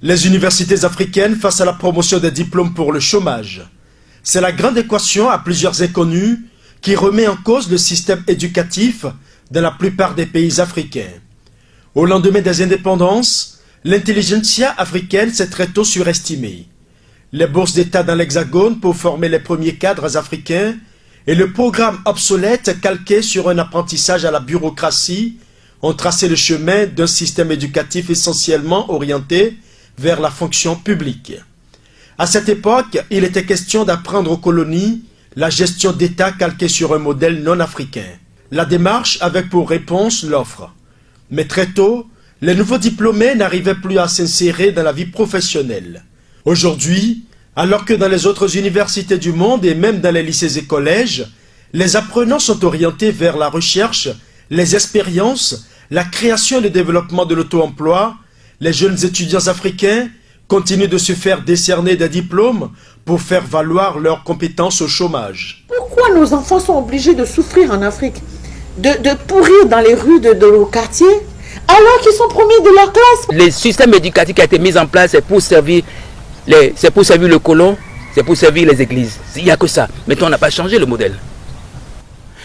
Les universités africaines face à la promotion des diplômes pour le chômage. C'est la grande équation à plusieurs inconnues qui remet en cause le système éducatif dans la plupart des pays africains. Au lendemain des indépendances, l'intelligentsia africaine s'est très tôt surestimée. Les bourses d'État dans l'Hexagone pour former les premiers cadres africains et le programme obsolète calqué sur un apprentissage à la bureaucratie ont tracé le chemin d'un système éducatif essentiellement orienté vers la fonction publique. À cette époque, il était question d'apprendre aux colonies la gestion d'État calquée sur un modèle non africain. La démarche avait pour réponse l'offre. Mais très tôt, les nouveaux diplômés n'arrivaient plus à s'insérer dans la vie professionnelle. Aujourd'hui, alors que dans les autres universités du monde et même dans les lycées et collèges, les apprenants sont orientés vers la recherche, les expériences, la création et le développement de l'auto-emploi, les jeunes étudiants africains continuent de se faire décerner des diplômes pour faire valoir leurs compétences au chômage. Pourquoi nos enfants sont obligés de souffrir en Afrique, de pourrir dans les rues de nos quartiers, alors qu'ils sont premiers de leur classe? Le système éducatif qui a été mis en place, c'est pour servir le colon, c'est pour servir les églises. Il n'y a que ça. Maintenant, on n'a pas changé le modèle.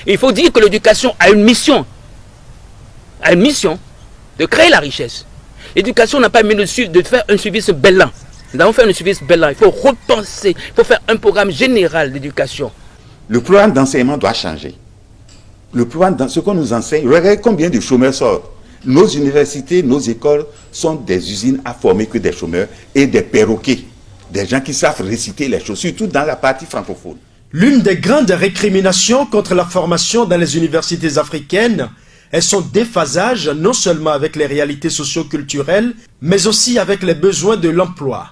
Il faut dire que l'éducation a une mission. A une mission de créer la richesse. L'éducation n'a pas mis de faire un service bellan. Nous avons fait un service bellan. Il faut repenser, il faut faire un programme général d'éducation. Le programme d'enseignement doit changer. Le programme, ce qu'on nous enseigne, regardez combien de chômeurs sortent. Nos universités, nos écoles sont des usines à former que des chômeurs et des perroquets. Des gens qui savent réciter les choses, surtout dans la partie francophone. L'une des grandes récriminations contre la formation dans les universités africaines est son déphasage non seulement avec les réalités socio-culturelles, mais aussi avec les besoins de l'emploi.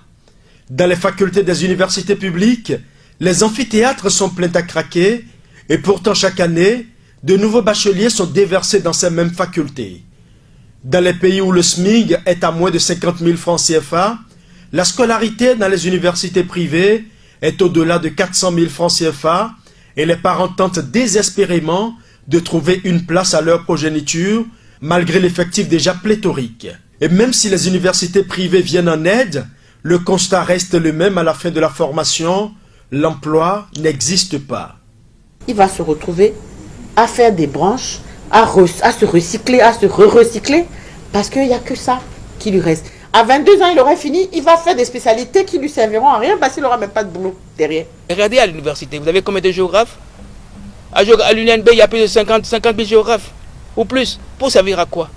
Dans les facultés des universités publiques, les amphithéâtres sont pleins à craquer et pourtant chaque année, de nouveaux bacheliers sont déversés dans ces mêmes facultés. Dans les pays où le SMIC est à moins de 50 000 francs CFA, la scolarité dans les universités privées est au-delà de 400 000 francs CFA et les parents tentent désespérément de trouver une place à leur progéniture malgré l'effectif déjà pléthorique. Et même si les universités privées viennent en aide, le constat reste le même à la fin de la formation, l'emploi n'existe pas. Il va se retrouver à faire des branches, à se recycler, à se re-recycler, parce qu'il n'y a que ça qui lui reste. À 22 ans, il aurait fini, il va faire des spécialités qui ne lui serviront à rien parce qu'il n'aura même pas de boulot derrière. Regardez à l'université, vous avez combien de géographes? À l'UNB, il y a plus de 50 000 géographes, ou plus. Pour servir à quoi?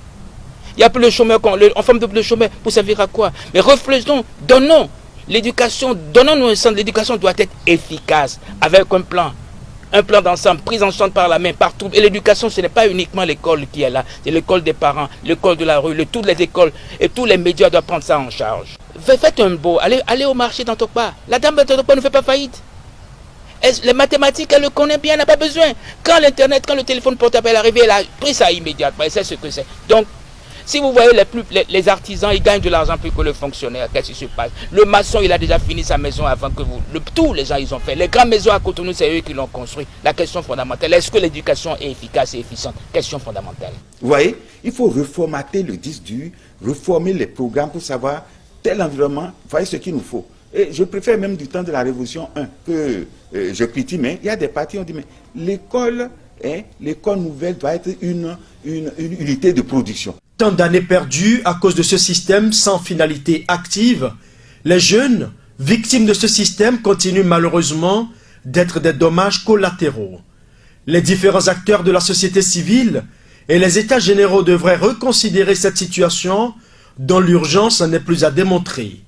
Il y a plus de chômeurs, on forme de plus de chômeurs, pour servir à quoi? Mais reflétons, donnons l'éducation, donnons-nous un sens. L'éducation doit être efficace, avec un plan d'ensemble, prise en charge par la main, partout. Et l'éducation, ce n'est pas uniquement l'école qui est là, c'est l'école des parents, l'école de la rue, toutes les écoles et tous les médias doivent prendre ça en charge. Faites un beau, allez au marché d'Antokpa. La dame d'Antokpa ne fait pas faillite. Les mathématiques, elle le connaît bien, elle n'a pas besoin. Quand l'internet, quand le téléphone portable est arrivé, elle a pris ça immédiatement, elle sait ce que c'est. Donc, si vous voyez les artisans, ils gagnent de l'argent plus que le fonctionnaire. Qu'est-ce qui se passe? Le maçon, il a déjà fini sa maison avant que vous. Tous les gens, ils ont fait. Les grandes maisons à Cotonou, c'est eux qui l'ont construit. La question fondamentale, est-ce que l'éducation est efficace et efficiente? Question fondamentale. Vous voyez, il faut reformater le disque dur, reformer les programmes pour savoir tel environnement, vous voyez ce qu'il nous faut. Et je préfère même du temps de la Révolution 1 que je critique, mais il y a des partis qui ont dit, mais l'école nouvelle doit être une unité de production. Tant d'années perdues à cause de ce système sans finalité active, les jeunes, victimes de ce système, continuent malheureusement d'être des dommages collatéraux. Les différents acteurs de la société civile et les États généraux devraient reconsidérer cette situation dont l'urgence n'est plus à démontrer.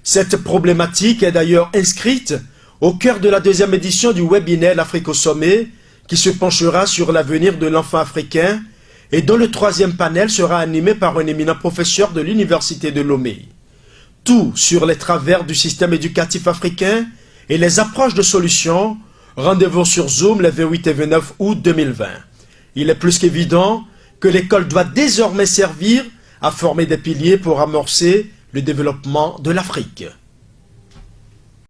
Cette problématique est d'ailleurs inscrite au cœur de la deuxième édition du webinaire L'Afrique au sommet qui se penchera sur l'avenir de l'enfant africain et dont le troisième panel sera animé par un éminent professeur de l'Université de Lomé. Tout sur les travers du système éducatif africain et les approches de solutions. Rendez-vous sur Zoom les 28 et 29 août 2020. Il est plus qu'évident que l'école doit désormais servir à former des piliers pour amorcer le développement de l'Afrique.